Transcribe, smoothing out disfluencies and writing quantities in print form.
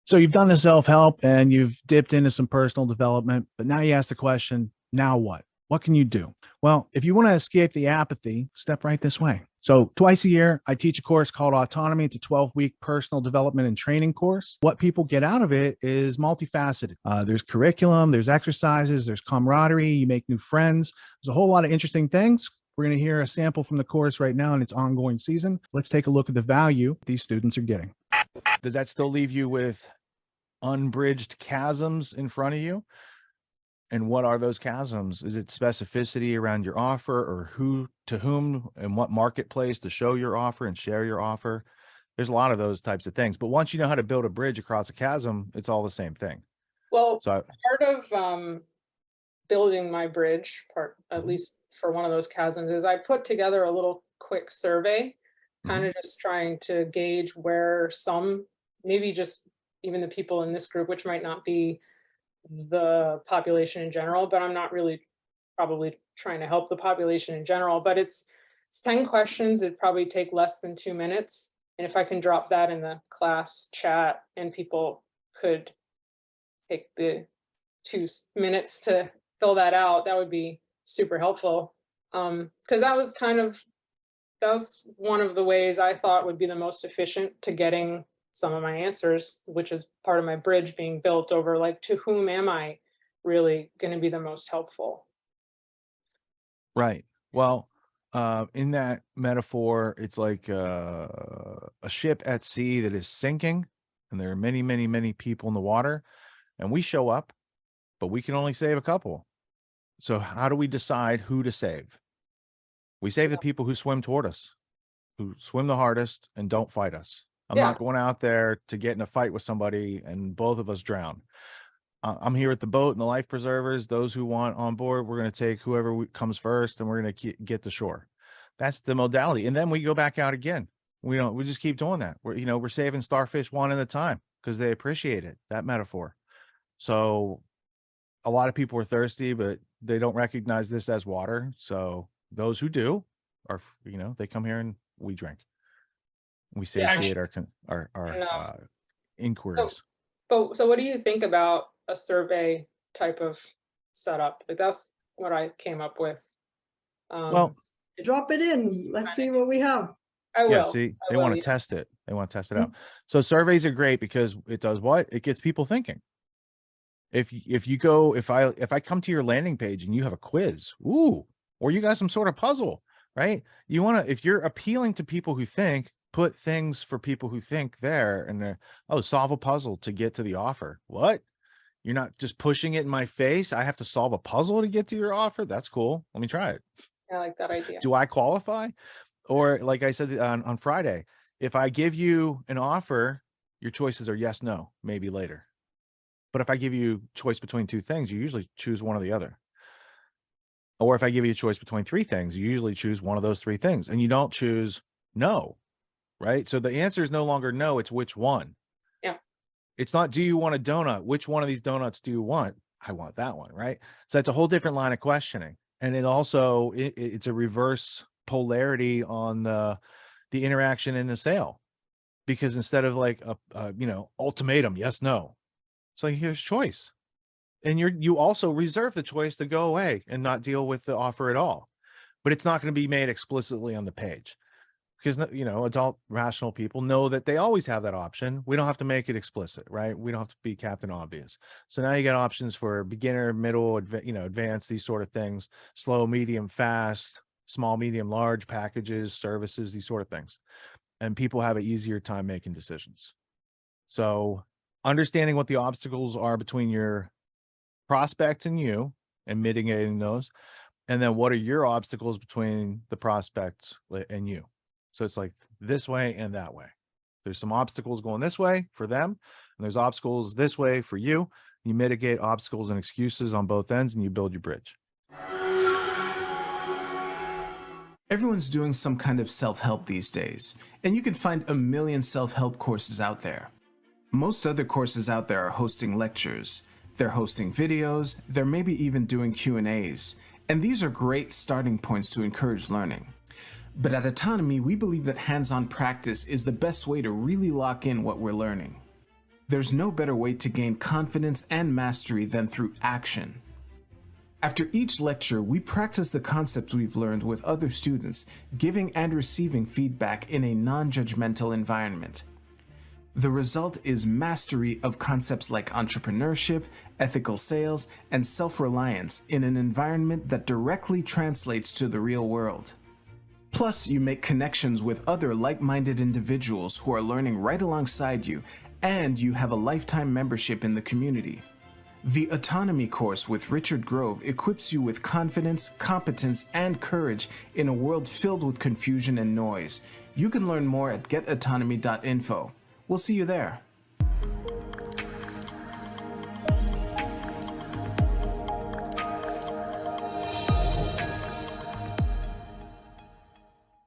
So you've done the self-help and you've dipped into some personal development, but now you ask the question, now what? What can you do? Well, if you want to escape the apathy, step right this way. So twice a year, I teach a course called Autonomy. It's a 12-week personal development and training course. What people get out of it is multifaceted. There's curriculum, there's exercises, there's camaraderie, you make new friends. There's a whole lot of interesting things. We're going to hear a sample from the course right now in its ongoing season. Let's take a look at the value these students are getting. Does that still leave you with unbridged chasms in front of you? And what are those chasms? Is it specificity around your offer, or who to whom and what marketplace to show your offer and share your offer? There's a lot of those types of things. But once you know how to build a bridge across a chasm, it's all the same thing. Well, So part of building my bridge, at least for one of those chasms, is I put together a little quick survey, kind of just trying to gauge where maybe just even the people in this group, which might not be the population in general, but I'm not really probably trying to help the population in general, but it's 10 questions. It'd probably take less than 2 minutes. And if I can drop that in the class chat and people could take the 2 minutes to fill that out, that would be super helpful. Because that was one of the ways I thought would be the most efficient to getting some of my answers, which is part of my bridge being built over, like, to whom am I really going to be the most helpful? right. Well, in that metaphor, it's like a ship at sea that is sinking, and there are many, many, many people in the water, and we show up, but we can only save a couple. So how do we decide who to save? We save the people who swim toward us, who swim the hardest and don't fight us. I'm Yeah. not going out there to get in a fight with somebody and both of us drown. I'm here at the boat and the life preservers. Those who want on board, we're going to take whoever comes first, and we're going to get to shore. That's the modality. And then we go back out again. We just keep doing that. We're saving starfish one at a time because they appreciate it, that metaphor. So a lot of people are thirsty, but they don't recognize this as water. So those who do are, they come here and we drink. We satiate our inquiries. So what do you think about a survey type of setup? Like, that's what I came up with. Well, Drop it in. Let's see what we have. I yeah, will. see, I they will, want to yeah. test it. They want to test it out. So surveys are great because it does what? It gets people thinking. If I come to your landing page and you have a quiz, or you got some sort of puzzle, right? If you're appealing to people who think, put things for people who think there, and solve a puzzle to get to the offer. What? You're not just pushing it in my face. I have to solve a puzzle to get to your offer. That's cool. Let me try it. I like that idea. Do I qualify? Or like I said on Friday, if I give you an offer, your choices are yes, no, maybe later. But if I give you choice between two things, you usually choose one or the other. Or if I give you a choice between three things, you usually choose one of those three things, and you don't choose no, right? So the answer is no longer no, it's which one. Yeah. It's not, do you want a donut? Which one of these donuts do you want? I want that one, right? So that's a whole different line of questioning. And it also, it's a reverse polarity on the interaction in the sale, because instead of like a ultimatum, yes, no. So here's choice. And you also reserve the choice to go away and not deal with the offer at all. But it's not going to be made explicitly on the page, because adult rational people know that they always have that option. We don't have to make it explicit, right? We don't have to be Captain Obvious. So now you got options for beginner, middle, advanced, these sort of things, slow, medium, fast, small, medium, large packages, services, these sort of things. And people have an easier time making decisions. So understanding what the obstacles are between your prospect and you and mitigating those. And then what are your obstacles between the prospect and you? So it's like this way and that way. There's some obstacles going this way for them, and there's obstacles this way for you. You mitigate obstacles and excuses on both ends, and you build your bridge. Everyone's doing some kind of self-help these days, and you can find a million self-help courses out there. Most other courses out there are hosting lectures. They're hosting videos, they're maybe even doing Q&As, and these are great starting points to encourage learning. But at AUTONOMY, we believe that hands-on practice is the best way to really lock in what we're learning. There's no better way to gain confidence and mastery than through action. After each lecture, we practice the concepts we've learned with other students, giving and receiving feedback in a non-judgmental environment. The result is mastery of concepts like entrepreneurship, ethical sales, and self-reliance in an environment that directly translates to the real world. Plus, you make connections with other like-minded individuals who are learning right alongside you, and you have a lifetime membership in the community. The AUTONOMY course with Richard Grove equips you with confidence, competence, and courage in a world filled with confusion and noise. You can learn more at getautonomy.info. We'll see you there.